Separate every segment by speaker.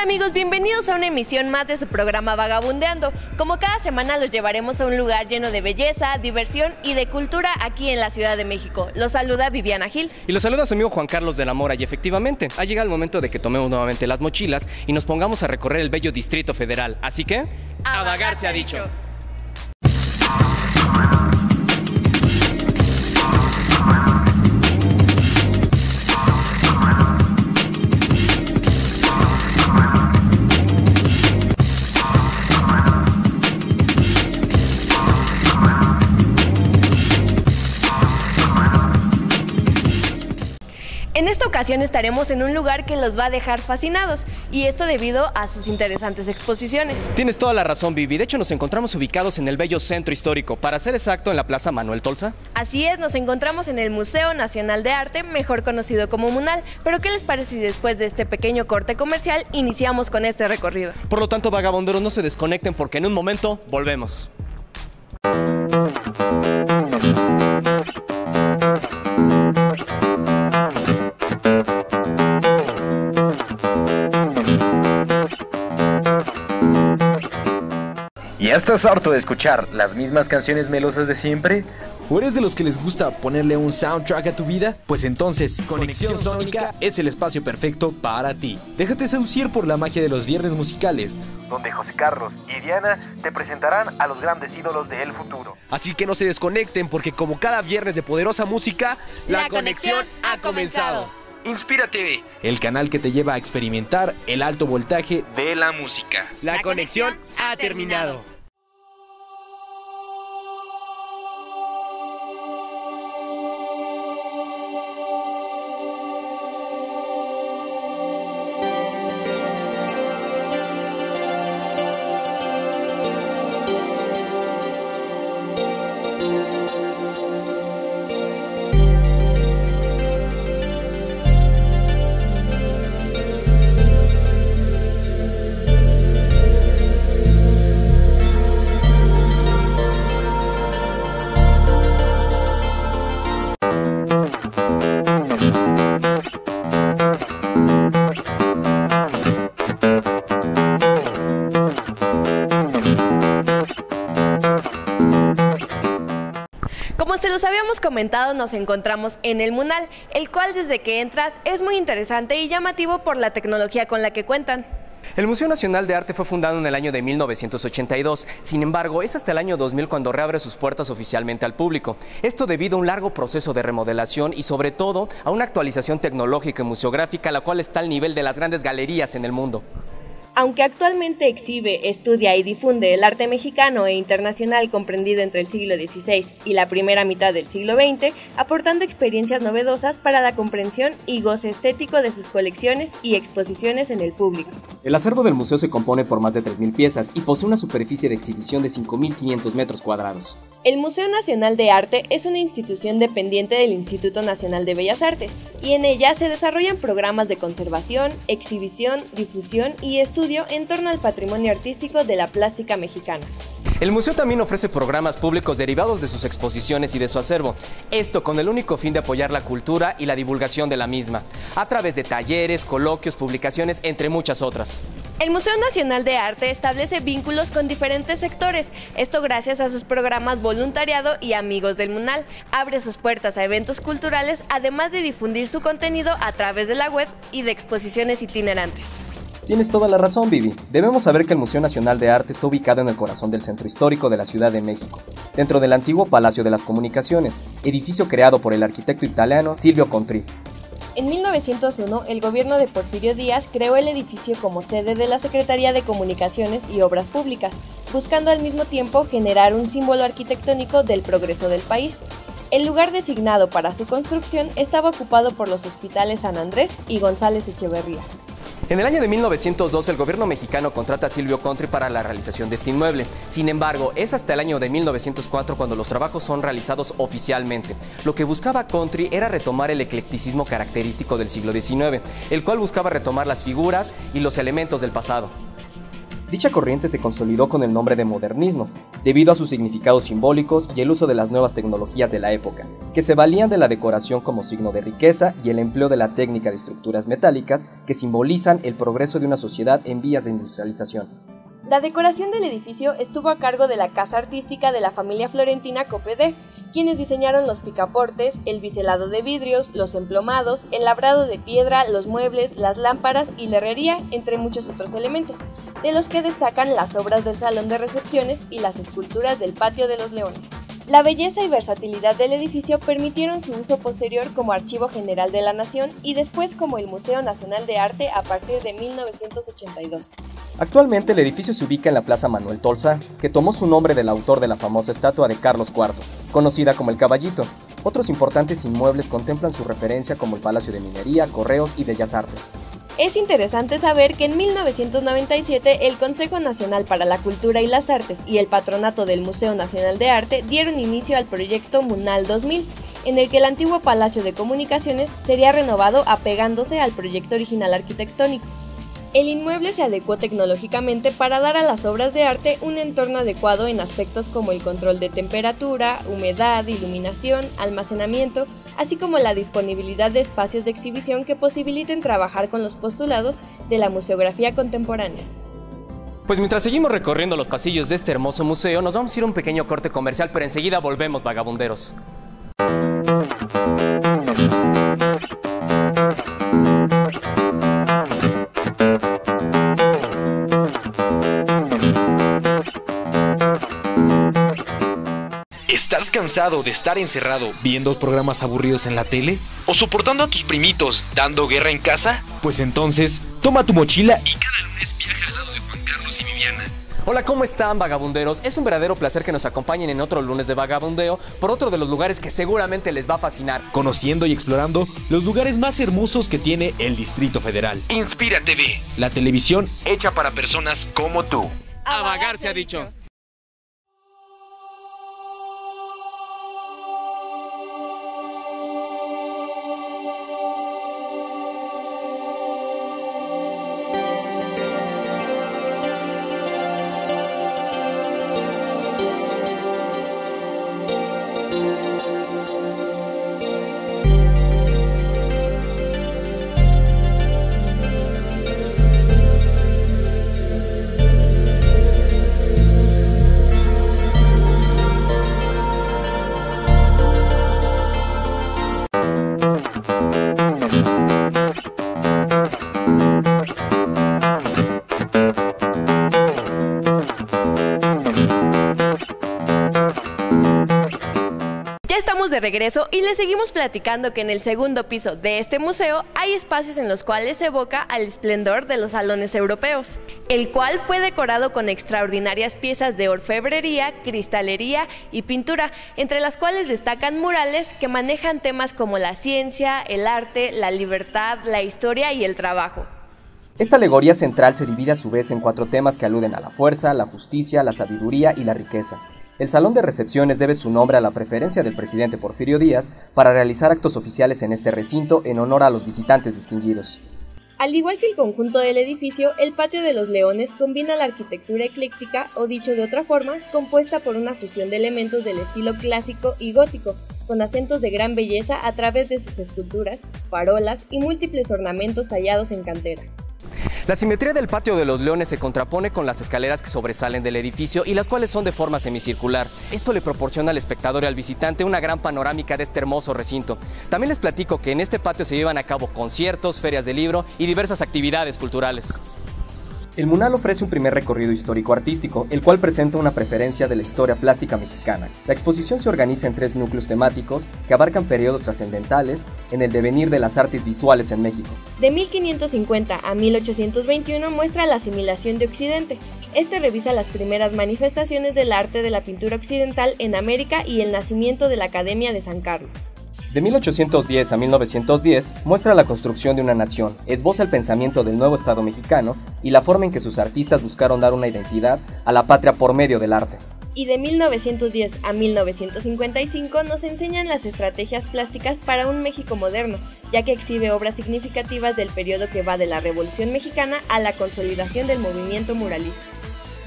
Speaker 1: Hola amigos, bienvenidos a una emisión más de su programa Vagabundeando. Como cada semana los llevaremos a un lugar lleno de belleza, diversión y de cultura aquí en la Ciudad de México. Los saluda Viviana Gil.
Speaker 2: Y los saluda su amigo Juan Carlos de la Mora. Y efectivamente, ha llegado el momento de que tomemos nuevamente las mochilas y nos pongamos a recorrer el bello Distrito Federal. Así que, a vagar se ha dicho.
Speaker 1: En esta ocasión estaremos en un lugar que los va a dejar fascinados, y esto debido a sus interesantes exposiciones.
Speaker 2: Tienes toda la razón, Vivi. De hecho, nos encontramos ubicados en el bello centro histórico, para ser exacto, en la Plaza Manuel Tolsa.
Speaker 1: Así es, nos encontramos en el Museo Nacional de Arte, mejor conocido como MUNAL. Pero ¿qué les parece si después de este pequeño corte comercial iniciamos con este recorrido?
Speaker 2: Por lo tanto, vagabunderos, no se desconecten porque en un momento volvemos.
Speaker 3: ¿Ya estás harto de escuchar las mismas canciones melosas de siempre?
Speaker 4: ¿O eres de los que les gusta ponerle un soundtrack a tu vida? Pues entonces, Conexión Sónica es el espacio perfecto para ti. Déjate seducir por la magia de los viernes musicales,
Speaker 3: Donde José Carlos y Diana te presentarán a los grandes ídolos del futuro.
Speaker 4: así que no se desconecten porque como cada viernes de poderosa música,
Speaker 1: La conexión ha comenzado.
Speaker 3: Inspírate,
Speaker 4: el canal que te lleva a experimentar el alto voltaje
Speaker 3: de la música.
Speaker 1: La conexión ha terminado. Como se los habíamos comentado, nos encontramos en el MUNAL, el cual desde que entras es muy interesante y llamativo por la tecnología con la que cuentan.
Speaker 2: El Museo Nacional de Arte fue fundado en el año de 1982, sin embargo, es hasta el año 2000 cuando reabre sus puertas oficialmente al público. Esto debido a un largo proceso de remodelación y sobre todo a una actualización tecnológica y museográfica, la cual está al nivel de las grandes galerías en el mundo.
Speaker 1: Aunque actualmente exhibe, estudia y difunde el arte mexicano e internacional comprendido entre el siglo XVI y la primera mitad del siglo XX, aportando experiencias novedosas para la comprensión y goce estético de sus colecciones y exposiciones en el público.
Speaker 2: El acervo del museo se compone por más de 3.000 piezas y posee una superficie de exhibición de 5.500 metros cuadrados.
Speaker 1: El Museo Nacional de Arte es una institución dependiente del Instituto Nacional de Bellas Artes, y en ella se desarrollan programas de conservación, exhibición, difusión y estudio en torno al patrimonio artístico de la plástica mexicana.
Speaker 2: El museo también ofrece programas públicos derivados de sus exposiciones y de su acervo, esto con el único fin de apoyar la cultura y la divulgación de la misma, a través de talleres, coloquios, publicaciones, entre muchas otras.
Speaker 1: El Museo Nacional de Arte establece vínculos con diferentes sectores, esto gracias a sus programas Voluntariado y Amigos del MUNAL. Abre sus puertas a eventos culturales, además de difundir su contenido a través de la web y de exposiciones itinerantes.
Speaker 2: Tienes toda la razón, Vivi. Debemos saber que el Museo Nacional de Arte está ubicado en el corazón del centro histórico de la Ciudad de México, dentro del antiguo Palacio de las Comunicaciones, edificio creado por el arquitecto italiano Silvio Contri.
Speaker 1: En 1901, el gobierno de Porfirio Díaz creó el edificio como sede de la Secretaría de Comunicaciones y Obras Públicas, buscando al mismo tiempo generar un símbolo arquitectónico del progreso del país. El lugar designado para su construcción estaba ocupado por los hospitales San Andrés y González Echeverría.
Speaker 2: En el año de 1902, el gobierno mexicano contrata a Silvio Contri para la realización de este inmueble. Sin embargo, es hasta el año de 1904 cuando los trabajos son realizados oficialmente. Lo que buscaba Contri era retomar el eclecticismo característico del siglo XIX, el cual buscaba retomar las figuras y los elementos del pasado. Dicha corriente se consolidó con el nombre de modernismo, debido a sus significados simbólicos y el uso de las nuevas tecnologías de la época, que se valían de la decoración como signo de riqueza y el empleo de la técnica de estructuras metálicas que simbolizan el progreso de una sociedad en vías de industrialización.
Speaker 1: La decoración del edificio estuvo a cargo de la casa artística de la familia florentina Coppede, quienes diseñaron los picaportes, el biselado de vidrios, los emplomados, el labrado de piedra, los muebles, las lámparas y la herrería, entre muchos otros elementos, de los que destacan las obras del salón de recepciones y las esculturas del patio de los leones. La belleza y versatilidad del edificio permitieron su uso posterior como Archivo General de la Nación y después como el Museo Nacional de Arte a partir de 1982.
Speaker 2: Actualmente el edificio se ubica en la Plaza Manuel Tolsa, que tomó su nombre del autor de la famosa estatua de Carlos IV, conocida como el Caballito. Otros importantes inmuebles contemplan su referencia como el Palacio de Minería, Correos y Bellas Artes.
Speaker 1: Es interesante saber que en 1997 el Consejo Nacional para la Cultura y las Artes y el Patronato del Museo Nacional de Arte dieron inicio al proyecto MUNAL 2000, en el que el antiguo Palacio de Comunicaciones sería renovado apegándose al proyecto original arquitectónico. El inmueble se adecuó tecnológicamente para dar a las obras de arte un entorno adecuado en aspectos como el control de temperatura, humedad, iluminación, almacenamiento, así como la disponibilidad de espacios de exhibición que posibiliten trabajar con los postulados de la museografía contemporánea.
Speaker 2: Pues mientras seguimos recorriendo los pasillos de este hermoso museo, nos vamos a ir a un pequeño corte comercial, pero enseguida volvemos, vagabunderos.
Speaker 4: ¿Estás cansado de estar encerrado viendo programas aburridos en la tele? ¿O soportando a tus primitos dando guerra en casa? Pues entonces, toma tu mochila y cada lunes viaja al lado de Juan Carlos y Viviana.
Speaker 2: Hola, ¿cómo están, vagabunderos? Es un verdadero placer que nos acompañen en otro lunes de vagabundeo por otro de los lugares que seguramente les va a fascinar.
Speaker 4: Conociendo y explorando los lugares más hermosos que tiene el Distrito Federal. Inspira TV, la televisión hecha para personas como tú.
Speaker 2: A vagar se ha dicho.
Speaker 1: De regreso y les seguimos platicando que en el segundo piso de este museo hay espacios en los cuales se evoca al esplendor de los salones europeos, el cual fue decorado con extraordinarias piezas de orfebrería, cristalería y pintura, entre las cuales destacan murales que manejan temas como la ciencia, el arte, la libertad, la historia y el trabajo.
Speaker 2: Esta alegoría central se divide a su vez en 4 temas que aluden a la fuerza, la justicia, la sabiduría y la riqueza. El salón de recepciones debe su nombre a la preferencia del presidente Porfirio Díaz para realizar actos oficiales en este recinto en honor a los visitantes distinguidos.
Speaker 1: Al igual que el conjunto del edificio, el Patio de los Leones combina la arquitectura ecléctica, o dicho de otra forma, compuesta por una fusión de elementos del estilo clásico y gótico, con acentos de gran belleza a través de sus esculturas, farolas y múltiples ornamentos tallados en cantera.
Speaker 2: La simetría del Patio de los Leones se contrapone con las escaleras que sobresalen del edificio y las cuales son de forma semicircular. Esto le proporciona al espectador y al visitante una gran panorámica de este hermoso recinto. También les platico que en este patio se llevan a cabo conciertos, ferias de libro y diversas actividades culturales. El MUNAL ofrece un primer recorrido histórico-artístico, el cual presenta una preferencia de la historia plástica mexicana. La exposición se organiza en 3 núcleos temáticos que abarcan periodos trascendentales en el devenir de las artes visuales en México.
Speaker 1: De 1550 a 1821 muestra la asimilación de Occidente. Este revisa las primeras manifestaciones del arte de la pintura occidental en América y el nacimiento de la Academia de San Carlos.
Speaker 2: De 1810 a 1910 muestra la construcción de una nación, esboza el pensamiento del nuevo Estado mexicano y la forma en que sus artistas buscaron dar una identidad a la patria por medio del arte.
Speaker 1: Y de 1910 a 1955 nos enseñan las estrategias plásticas para un México moderno, ya que exhibe obras significativas del periodo que va de la Revolución Mexicana a la consolidación del movimiento muralista.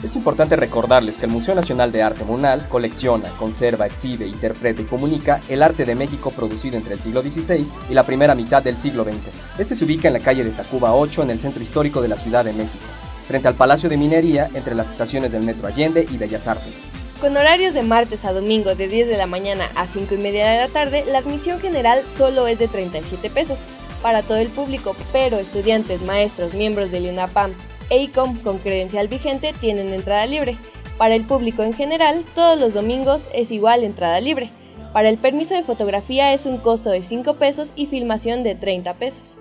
Speaker 2: Es importante recordarles que el Museo Nacional de Arte MUNAL colecciona, conserva, exhibe, interpreta y comunica el arte de México producido entre el siglo XVI y la primera mitad del siglo XX. Este se ubica en la calle de Tacuba 8 en el centro histórico de la Ciudad de México, frente al Palacio de Minería entre las estaciones del Metro Allende y Bellas Artes.
Speaker 1: Con horarios de martes a domingo de 10 de la mañana a 5:30 de la tarde, la admisión general solo es de 37 pesos para todo el público, pero estudiantes, maestros, miembros del UNAPAM e ICOM con credencial vigente tienen entrada libre. Para el público en general, todos los domingos es igual entrada libre. Para el permiso de fotografía es un costo de 5 pesos y filmación de 30 pesos.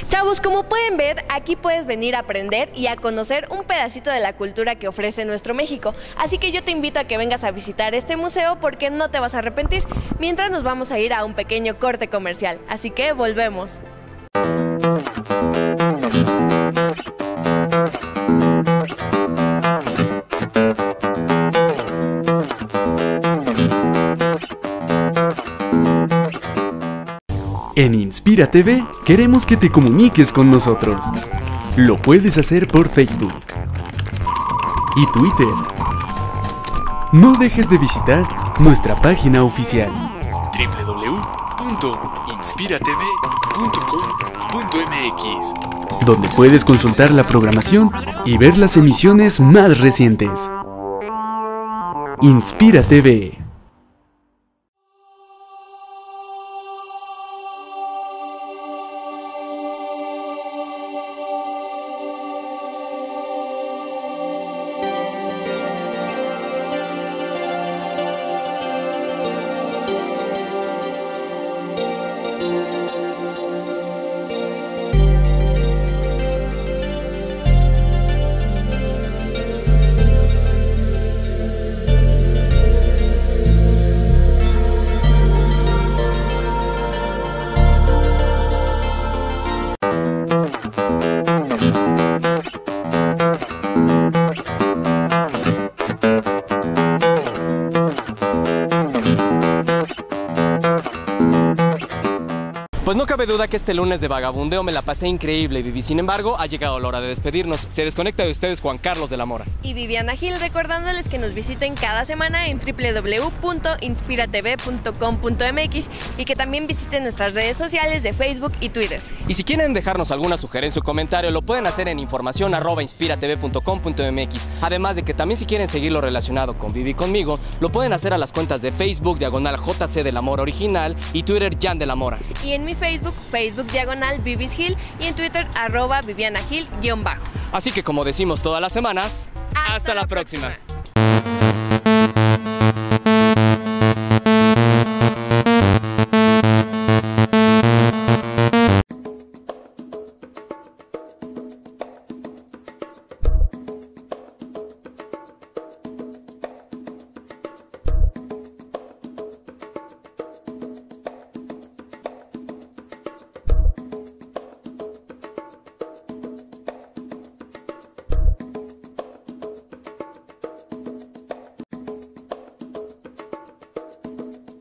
Speaker 1: Chavos, como pueden ver, aquí puedes venir a aprender y a conocer un pedacito de la cultura que ofrece nuestro México. Así que yo te invito a que vengas a visitar este museo porque no te vas a arrepentir. Mientras nos vamos a ir a un pequeño corte comercial, así que volvemos.
Speaker 5: En Inspira TV queremos que te comuniques con nosotros. Lo puedes hacer por Facebook y Twitter. No dejes de visitar nuestra página oficial www.inspiratv.com.mx, donde puedes consultar la programación y ver las emisiones más recientes. Inspira TV.
Speaker 2: Pues no cabe duda que este lunes de vagabundeo me la pasé increíble, Vivi. Sin embargo, ha llegado la hora de despedirnos. Se desconecta de ustedes Juan Carlos de la Mora
Speaker 1: y Viviana Gil, recordándoles que nos visiten cada semana en www.inspiratv.com.mx y que también visiten nuestras redes sociales de Facebook y Twitter.
Speaker 2: Y si quieren dejarnos alguna sugerencia o comentario, lo pueden hacer en informacion@inspiratv.com.mx. Además de que también si quieren seguir lo relacionado con Vivi y conmigo, lo pueden hacer a las cuentas de Facebook /JC de la Mora Original y Twitter Jan de la Mora.
Speaker 1: Y en mi Facebook /Vivis Gil y en Twitter @Viviana Gil_.
Speaker 2: Así que como decimos todas las semanas, hasta la próxima.